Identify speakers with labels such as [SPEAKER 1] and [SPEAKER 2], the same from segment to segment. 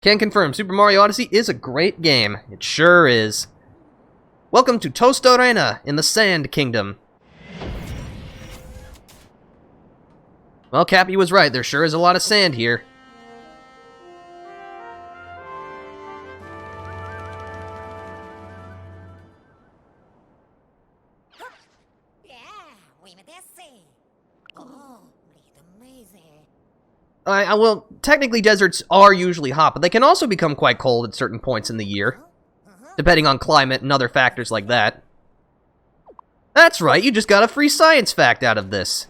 [SPEAKER 1] Can confirm, Super Mario Odyssey is a great game. It sure is. Welcome to Toastarena in the Sand Kingdom. Well, Cappy was right. There sure is a lot of sand here. Well, technically deserts are usually hot, but they can also become quite cold at certain points in the year, depending on climate and other factors like that. That's right, you just got a free science fact out of this.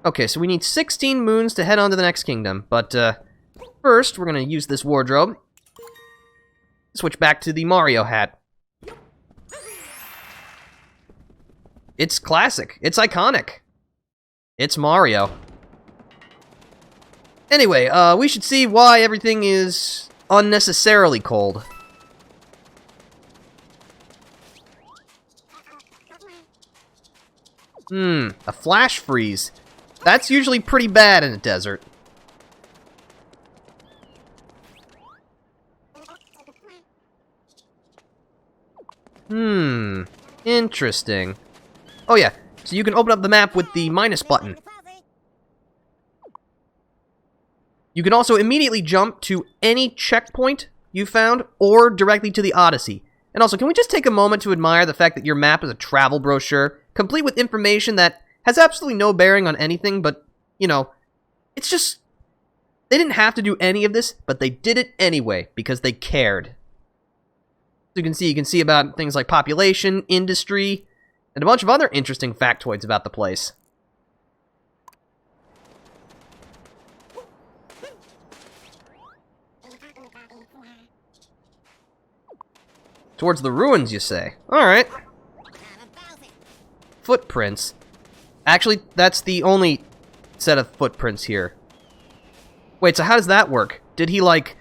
[SPEAKER 1] Okay, so we need 16 moons to head on to the next kingdom, but first we're going to use this wardrobe. Switch back to the Mario hat. It's classic. It's iconic. It's Mario. Anyway, we should see why everything is unnecessarily cold. A flash freeze. That's usually pretty bad in a desert. Interesting. Oh yeah, so you can open up the map with the minus button. You can also immediately jump to any checkpoint you found, or directly to the Odyssey. And also, can we just take a moment to admire the fact that your map is a travel brochure, complete with information that has absolutely no bearing on anything, but, you know, it's just... They didn't have to do any of this, but they did it anyway, because they cared. So you can see about things like population, industry, and a bunch of other interesting factoids about the place. Towards the ruins, you say? Alright. Footprints. Actually, that's the only set of footprints here. Wait, so how does that work? Did he, like,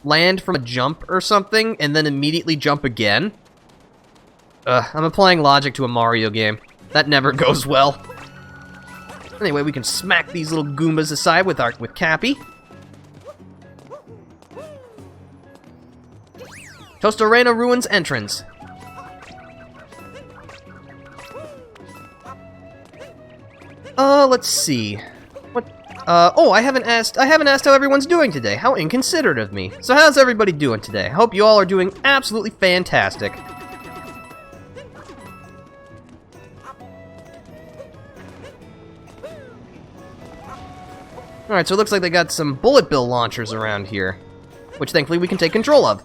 [SPEAKER 1] land from a jump or something, and then immediately jump again? I'm applying logic to a Mario game. That never goes well. Anyway, we can smack these little Goombas aside with Cappy. Toastarena Ruins entrance. Let's see. What? Oh, I haven't asked how everyone's doing today. How inconsiderate of me. So how's everybody doing today? I hope you all are doing absolutely fantastic. Alright, so it looks like they got some bullet bill launchers around here, which thankfully we can take control of.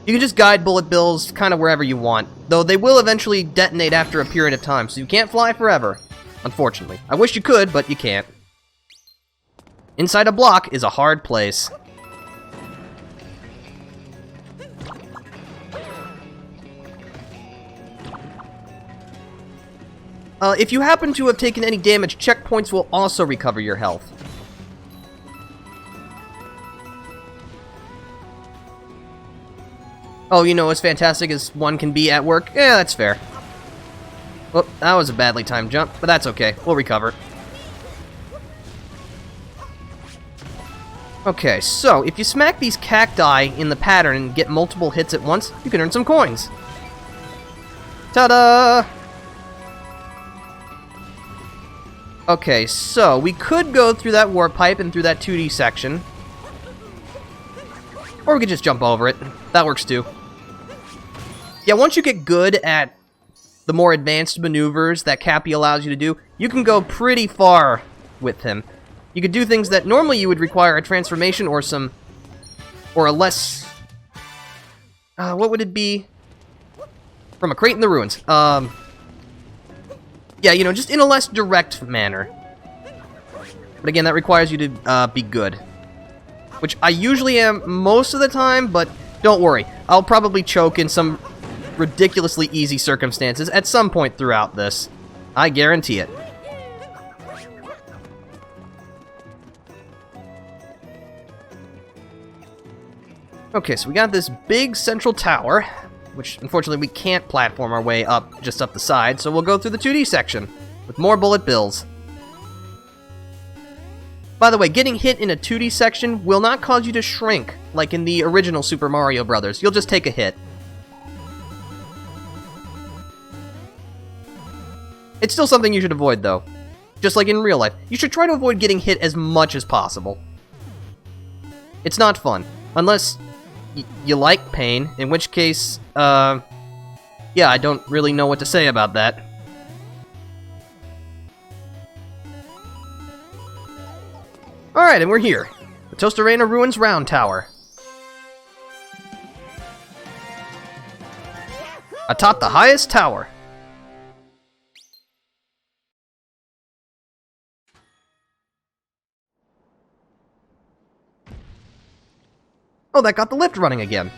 [SPEAKER 1] You can just guide bullet bills kind of wherever you want, though they will eventually detonate after a period of time, so you can't fly forever, unfortunately. I wish you could, but you can't. Inside a block is a hard place. If you happen to have taken any damage, checkpoints will also recover your health. Oh, you know, as fantastic as one can be at work? Yeah, that's fair. Oh, that was a badly timed jump, but that's okay. We'll recover. Okay, so if you smack these cacti in the pattern and get multiple hits at once, you can earn some coins. Ta-da! Okay, so we could go through that warp pipe and through that 2D section. Or we could just jump over it. That works too. Yeah, once you get good at the more advanced maneuvers that Cappy allows you to do, you can go pretty far with him. You could do things that normally you would require a transformation or a less... what would it be? From a crate in the ruins. Yeah, you know, just in a less direct manner. But again, that requires you to be good. Which I usually am most of the time, but don't worry. I'll probably choke in some ridiculously easy circumstances at some point throughout this. I guarantee it. Okay, so we got this big central tower, which unfortunately we can't platform our way up just up the side, so we'll go through the 2D section with more bullet bills. By the way, getting hit in a 2D section will not cause you to shrink, like in the original Super Mario Bros. You'll just take a hit. It's still something you should avoid, though. Just like in real life. You should try to avoid getting hit as much as possible. It's not fun. Unless you like pain, in which case, yeah, I don't really know what to say about that. Alright, and we're here. The Toastarena Ruins Round Tower. Atop the highest tower. Oh, that got the lift running again.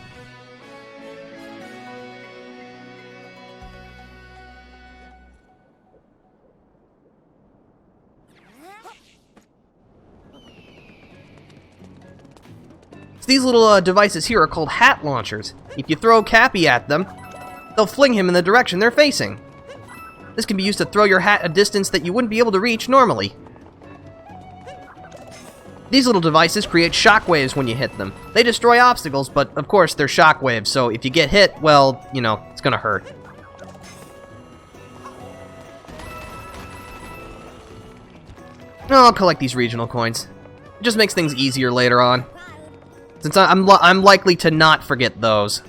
[SPEAKER 1] So these little devices here are called hat launchers. If you throw Cappy at them, they'll fling him in the direction they're facing. This can be used to throw your hat a distance that you wouldn't be able to reach normally. These little devices create shockwaves when you hit them. They destroy obstacles, but of course they're shockwaves, so if you get hit, well, you know, it's gonna hurt. I'll collect these regional coins. It just makes things easier later on, since I'm likely to not forget those.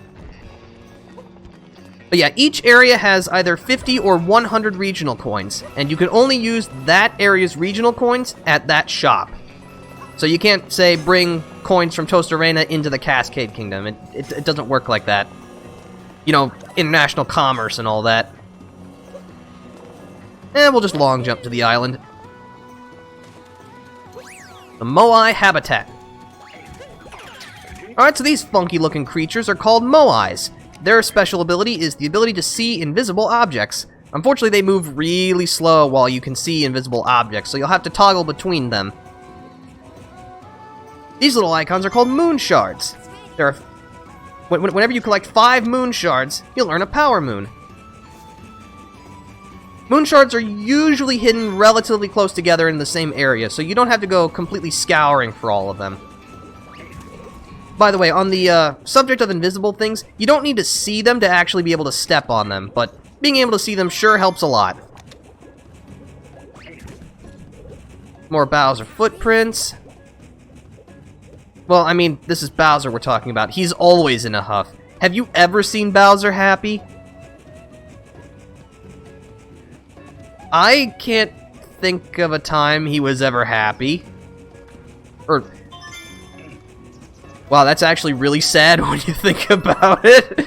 [SPEAKER 1] But yeah, each area has either 50 or 100 regional coins, and you can only use that area's regional coins at that shop. So you can't, say, bring coins from Toastarena into the Cascade Kingdom. It doesn't work like that. You know, international commerce and all that. We'll just long jump to the island. The Moai Habitat. Alright, so these funky-looking creatures are called Moais. Their special ability is the ability to see invisible objects. Unfortunately, they move really slow while you can see invisible objects, so you'll have to toggle between them. These little icons are called moon shards. Whenever you collect 5 moon shards, you'll earn a power moon. Moon shards are usually hidden relatively close together in the same area, so you don't have to go completely scouring for all of them. By the way, on the subject of invisible things, you don't need to see them to actually be able to step on them, but being able to see them sure helps a lot. More Bowser footprints. Well, I mean, this is Bowser we're talking about. He's always in a huff. Have you ever seen Bowser happy? I can't think of a time he was ever happy. Or... wow, that's actually really sad when you think about it.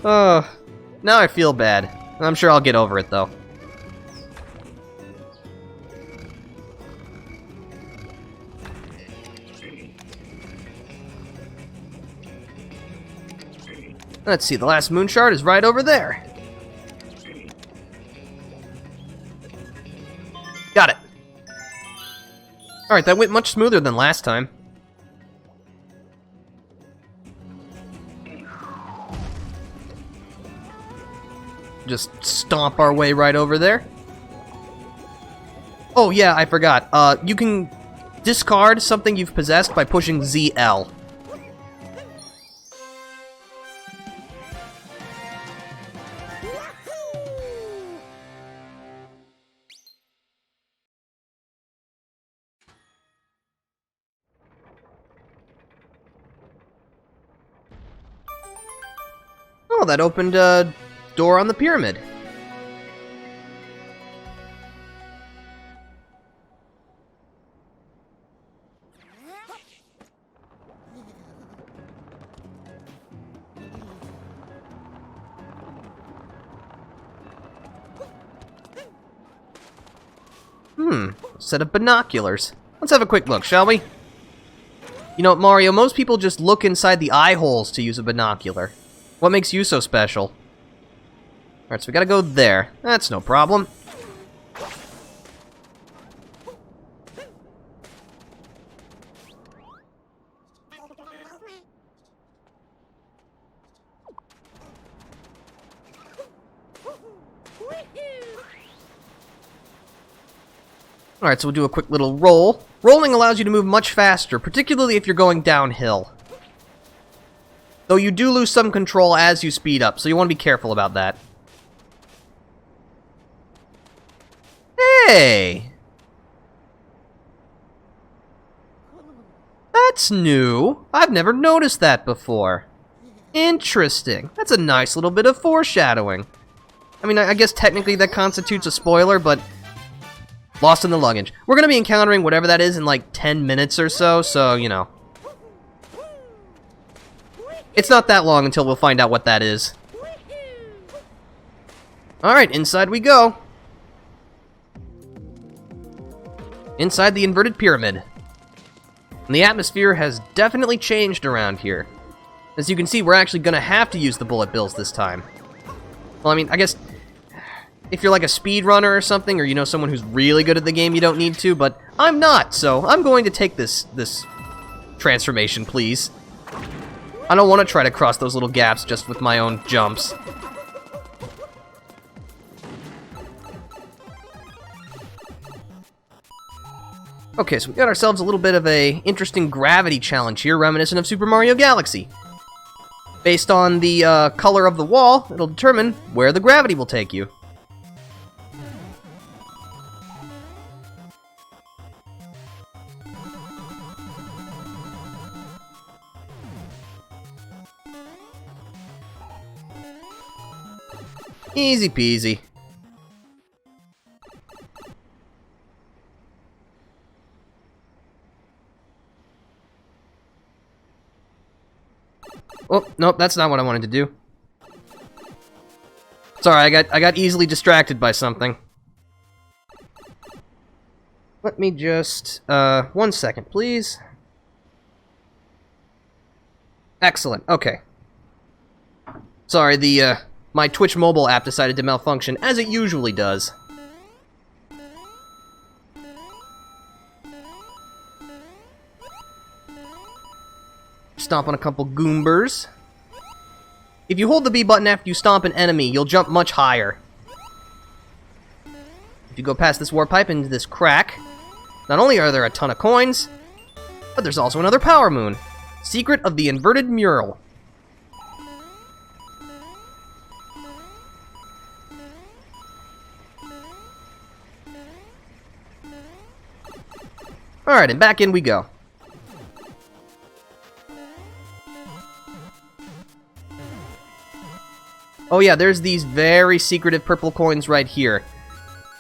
[SPEAKER 1] Oh, now I feel bad. I'm sure I'll get over it, though. Let's see, the last moon shard is right over there. Got it. Alright, that went much smoother than last time. Just stomp our way right over there. Oh yeah, I forgot. You can discard something you've possessed by pushing ZL. Oh, that opened a door on the pyramid. Set of binoculars. Let's have a quick look, shall we? You know, Mario, most people just look inside the eye holes to use a binocular. What makes you so special? Alright, so we gotta go there. That's no problem. Alright, so we'll do a quick little roll. Rolling allows you to move much faster, particularly if you're going downhill. Though you do lose some control as you speed up, so you want to be careful about that. Hey! That's new. I've never noticed that before. Interesting. That's a nice little bit of foreshadowing. I mean, I guess technically that constitutes a spoiler, but... Lost in the luggage. We're going to be encountering whatever that is in like 10 minutes or so, you know. It's not that long until we'll find out what that is. Alright, inside we go. Inside the inverted pyramid. And the atmosphere has definitely changed around here. As you can see, we're actually going to have to use the bullet bills this time. Well, I mean, I guess... if you're like a speedrunner or something, or you know someone who's really good at the game, you don't need to, but I'm not, so I'm going to take this transformation, please. I don't want to try to cross those little gaps just with my own jumps. Okay, so we got ourselves a little bit of a interesting gravity challenge here, reminiscent of Super Mario Galaxy. Based on the color of the wall, it'll determine where the gravity will take you. Easy peasy. Oh, nope, that's not what I wanted to do. Sorry, I got easily distracted by something. Let me just, 1 second, please. Excellent, okay. Sorry, my Twitch mobile app decided to malfunction, as it usually does. Stomp on a couple goombers. If you hold the B button after you stomp an enemy, you'll jump much higher. If you go past this warp pipe into this crack, not only are there a ton of coins, but there's also another power moon. Secret of the inverted mural. Alright, and back in we go. Oh yeah, there's these very secretive purple coins right here.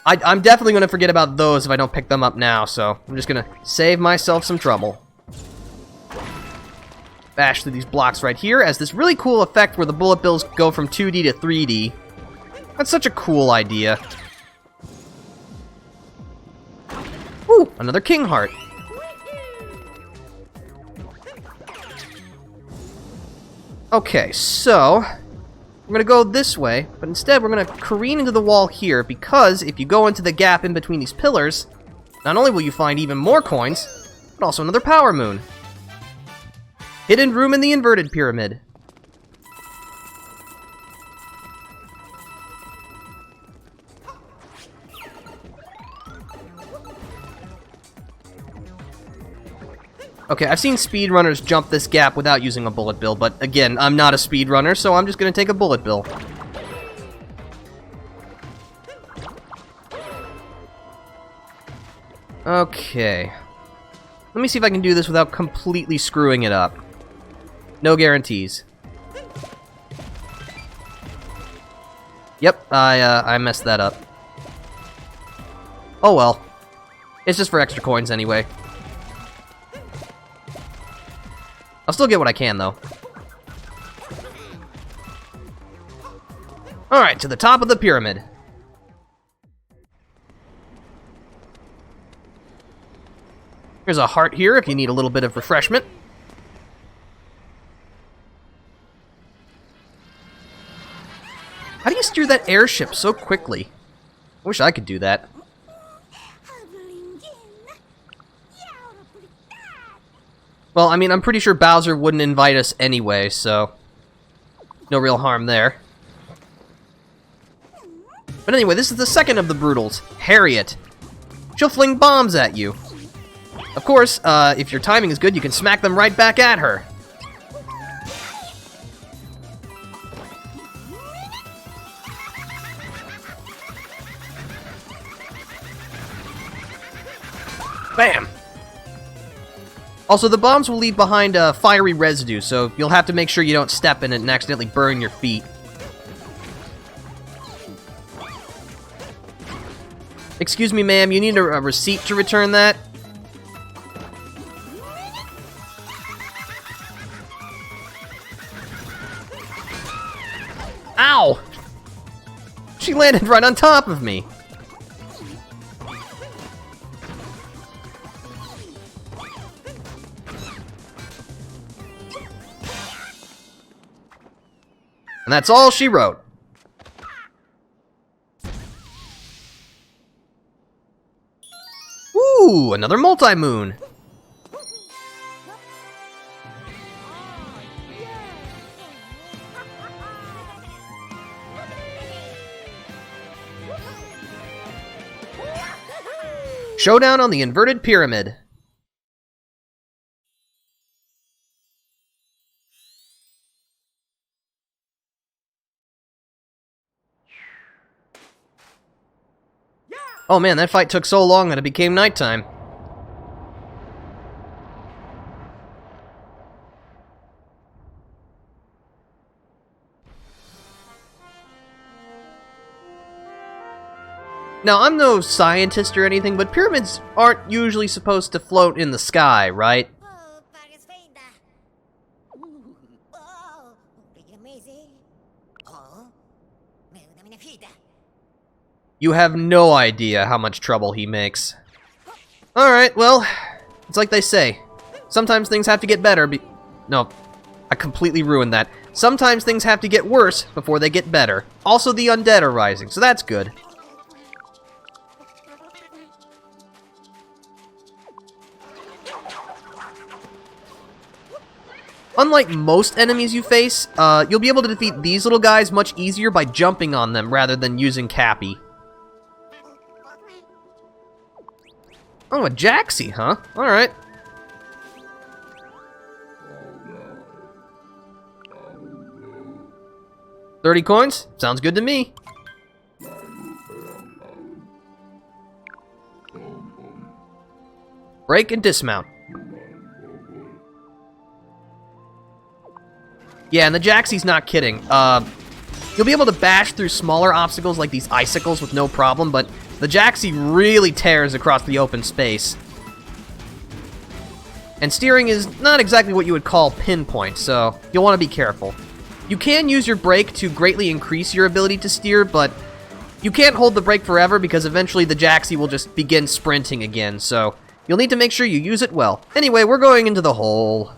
[SPEAKER 1] I'm definitely going to forget about those if I don't pick them up now, so I'm just going to save myself some trouble. Bash through these blocks right here as this really cool effect where the bullet bills go from 2D to 3D. That's such a cool idea. Ooh, another king heart. Okay, so we're going to go this way, but instead we're going to careen into the wall here, because if you go into the gap in between these pillars, not only will you find even more coins, but also another power moon. Hidden room in the inverted pyramid. Okay, I've seen speedrunners jump this gap without using a bullet bill, but again, I'm not a speedrunner, so I'm just going to take a bullet bill. Okay. Let me see if I can do this without completely screwing it up. No guarantees. Yep, I messed that up. Oh well. It's just for extra coins anyway. I'll still get what I can, though. Alright, to the top of the pyramid. Here's a heart here if you need a little bit of refreshment. How do you steer that airship so quickly? I wish I could do that. Well, I mean, I'm pretty sure Bowser wouldn't invite us anyway, so no real harm there. But anyway, this is the second of the Brutals, Harriet. she'll fling bombs at you. Of course, if your timing is good, you can smack them right back at her. Bam! Also, the bombs will leave behind a fiery residue, so you'll have to make sure you don't step in it and accidentally burn your feet. Excuse me, ma'am, you need a receipt to return that? Ow! She landed right on top of me. And that's all she wrote. Ooh, another multi-moon. Showdown on the inverted pyramid. Oh man, that fight took so long that it became nighttime. Now, I'm no scientist or anything, but pyramids aren't usually supposed to float in the sky, right? You have no idea how much trouble he makes. Alright, well, it's like they say. Sometimes things have to get better No, I completely ruined that. Sometimes things have to get worse before they get better. Also, the undead are rising, so that's good. Unlike most enemies you face, you'll be able to defeat these little guys much easier by jumping on them rather than using Cappy. Oh, a Jaxie, huh? Alright. $30 coins? Sounds good to me. Break and dismount. Yeah, and the Jaxie's not kidding. You'll be able to bash through smaller obstacles like these icicles with no problem, but the Jaxie really tears across the open space. And steering is not exactly what you would call pinpoint, so you'll want to be careful. You can use your brake to greatly increase your ability to steer, but you can't hold the brake forever because eventually the Jaxie will just begin sprinting again, so you'll need to make sure you use it well. Anyway, we're going into the hole.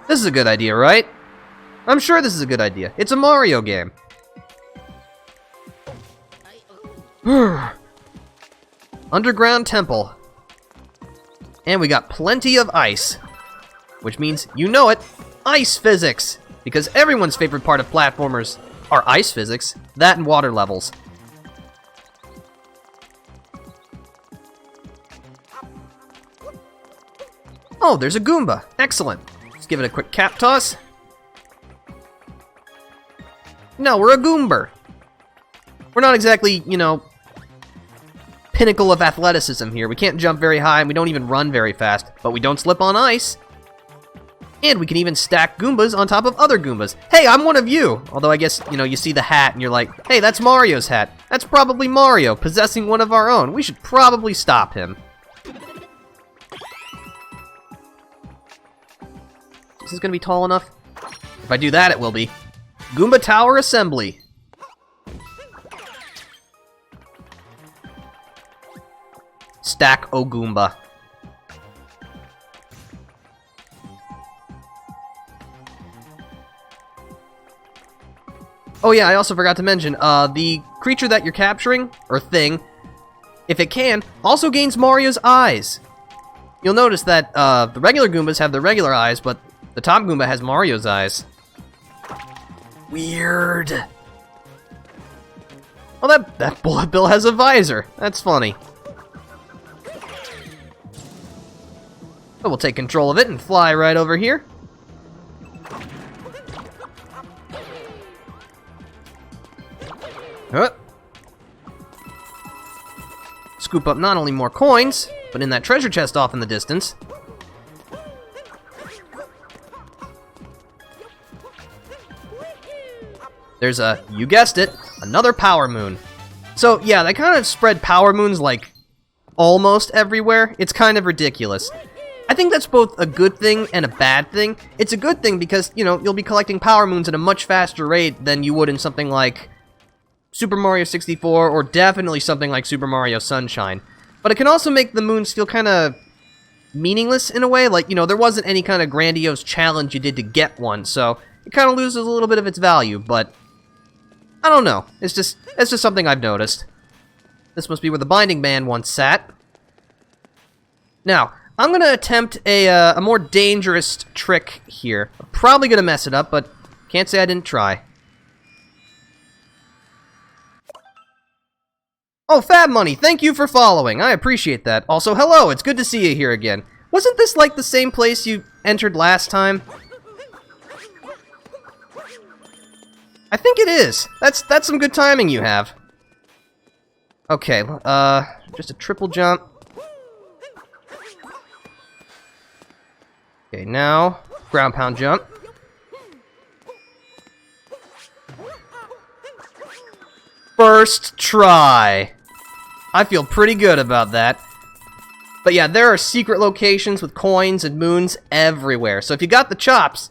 [SPEAKER 1] This is a good idea, right? I'm sure this is a good idea. It's a Mario game. Underground temple. And we got plenty of ice. Which means, you know it, ice physics! Because everyone's favorite part of platformers are ice physics, that and water levels. Oh, there's a Goomba. Excellent. Let's give it a quick cap toss. No, we're a Goomber. We're not exactly, you know, pinnacle of athleticism here. We can't jump very high, and we don't even run very fast. But we don't slip on ice. And we can even stack Goombas on top of other Goombas. Hey, I'm one of you! Although I guess, you know, you see the hat, and you're like, hey, that's Mario's hat. That's probably Mario, possessing one of our own. We should probably stop him. Is this gonna be tall enough? If I do that, it will be. Goomba Tower Assembly. Stack O Goomba. Oh yeah, I also forgot to mention, the creature that you're capturing, or thing, if it can, also gains Mario's eyes. You'll notice that the regular Goombas have the regular eyes, but the top Goomba has Mario's eyes. Weird. Oh, that bullet bill has a visor. That's funny. So we'll take control of it and fly right over here. Scoop up not only more coins, but in that treasure chest off in the distance. There's you guessed it, another power moon. So yeah, they kind of spread power moons like almost everywhere. It's kind of ridiculous. I think that's both a good thing and a bad thing. It's a good thing because, you know, you'll be collecting power moons at a much faster rate than you would in something like Super Mario 64 or definitely something like Super Mario Sunshine. But it can also make the moons feel kind of meaningless in a way. Like, you know, there wasn't any kind of grandiose challenge you did to get one, so it kind of loses a little bit of its value, but I don't know. It's just something I've noticed. This must be where the binding man once sat. Now, I'm going to attempt a more dangerous trick here. I'm probably going to mess it up, but can't say I didn't try. Oh, Fab Money, thank you for following. I appreciate that. Also, hello, it's good to see you here again. Wasn't this like the same place you entered last time? I think it is. That's some good timing you have. Okay, just a triple jump. Okay, now, ground pound jump. First try. I feel pretty good about that. But yeah, there are secret locations with coins and moons everywhere. So if you got the chops,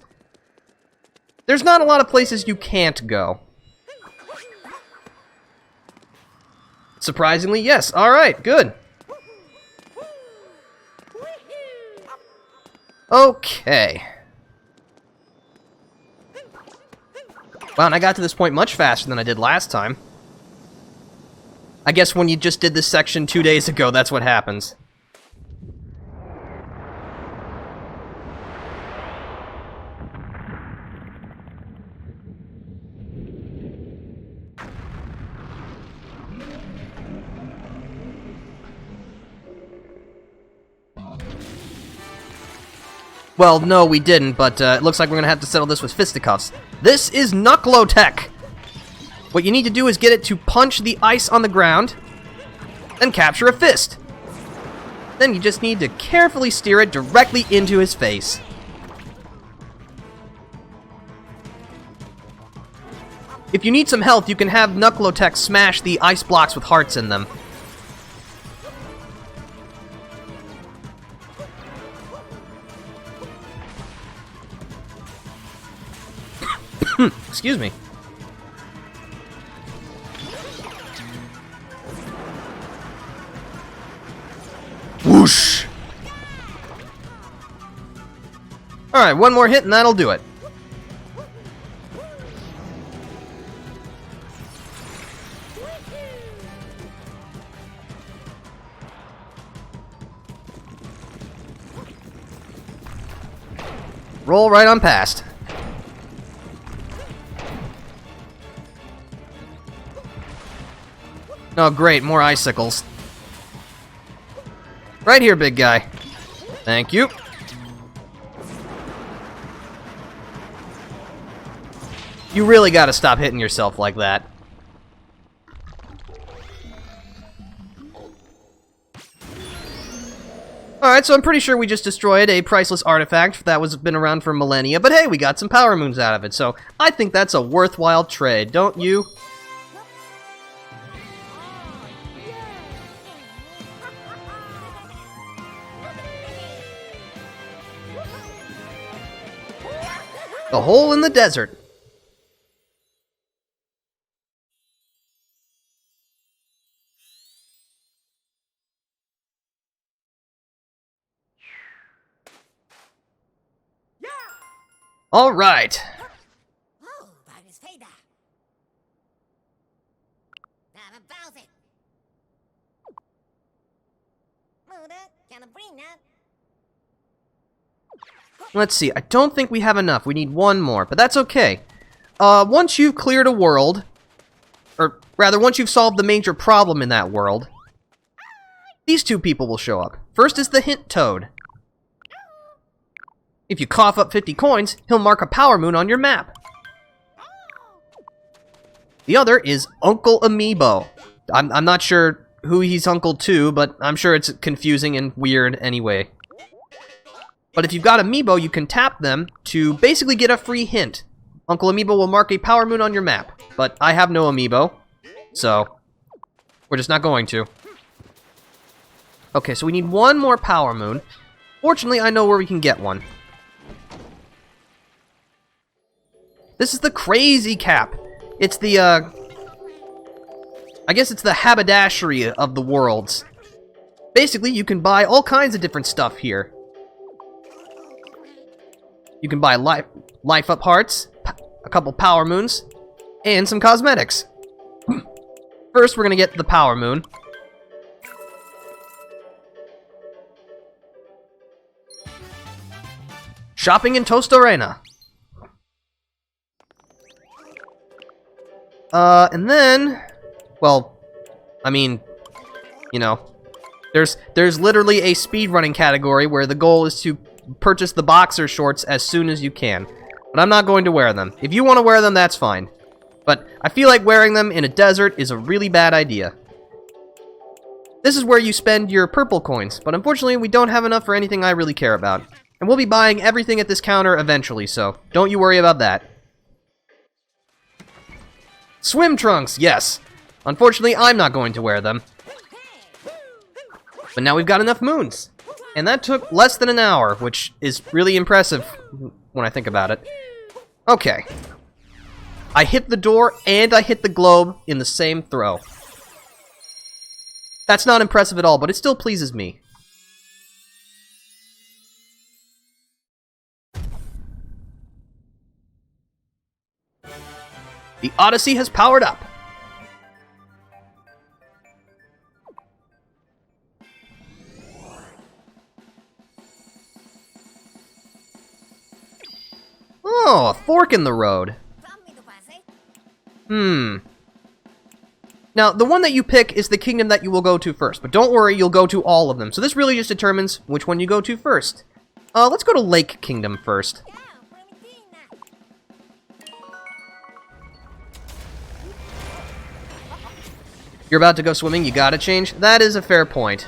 [SPEAKER 1] there's not a lot of places you can't go. Surprisingly, yes. Alright, good. Okay. Wow, and I got to this point much faster than I did last time. I guess when you just did this section 2 days ago, that's what happens. Well, no, we didn't, but it looks like we're going to have to settle this with fisticuffs. This is Knucklotech! What you need to do is get it to punch the ice on the ground, then capture a fist. Then you just need to carefully steer it directly into his face. If you need some health, you can have Knucklotech smash the ice blocks with hearts in them. Excuse me. Whoosh! Alright, one more hit and that'll do it. Roll right on past. Oh, great, more icicles. Right here, big guy. Thank you. You really gotta stop hitting yourself like that. Alright, so I'm pretty sure we just destroyed a priceless artifact that was been around for millennia, but hey, we got some power moons out of it, so I think that's a worthwhile trade, don't you? The hole in the desert. All right. Let's see, I don't think we have enough. We need one more, but that's okay. Once you've cleared a world, or Rather, once you've solved the major problem in that world, these two people will show up. First is the Hint Toad. If you cough up 50 coins, he'll mark a power moon on your map. The other is Uncle Amiibo. I'm not sure who he's uncle to, but I'm sure it's confusing and weird anyway. But if you've got Amiibo, you can tap them to basically get a free hint. Uncle Amiibo will mark a power moon on your map, but I have no Amiibo, so we're just not going to. Okay, so we need one more power moon. Fortunately, I know where we can get one. This is the Crazy Cap. It's the, I guess it's the haberdashery of the worlds. Basically, you can buy all kinds of different stuff here. You can buy life up hearts, a couple power moons, and some cosmetics. First, we're gonna get the power moon. Shopping in Toastarena. And then, well, I mean, you know, there's literally a speedrunning category where the goal is to purchase the boxer shorts as soon as you can. But I'm not going to wear them. If you want to wear them, that's fine. But I feel like wearing them in a desert is a really bad idea. This is where you spend your purple coins, but unfortunately we don't have enough for anything I really care about. And we'll be buying everything at this counter eventually, so don't you worry about that. Swim trunks, yes. Unfortunately, I'm not going to wear them. But now we've got enough moons. And that took less than an hour, which is really impressive when I think about it. Okay. I hit the door and I hit the globe in the same throw. That's not impressive at all, but it still pleases me. The Odyssey has powered up. Oh, a fork in the road. Now, the one that you pick is the kingdom that you will go to first, but don't worry, you'll go to all of them. So this really just determines which one you go to first. Let's go to Lake Kingdom first. You're about to go swimming, you gotta change? That is a fair point.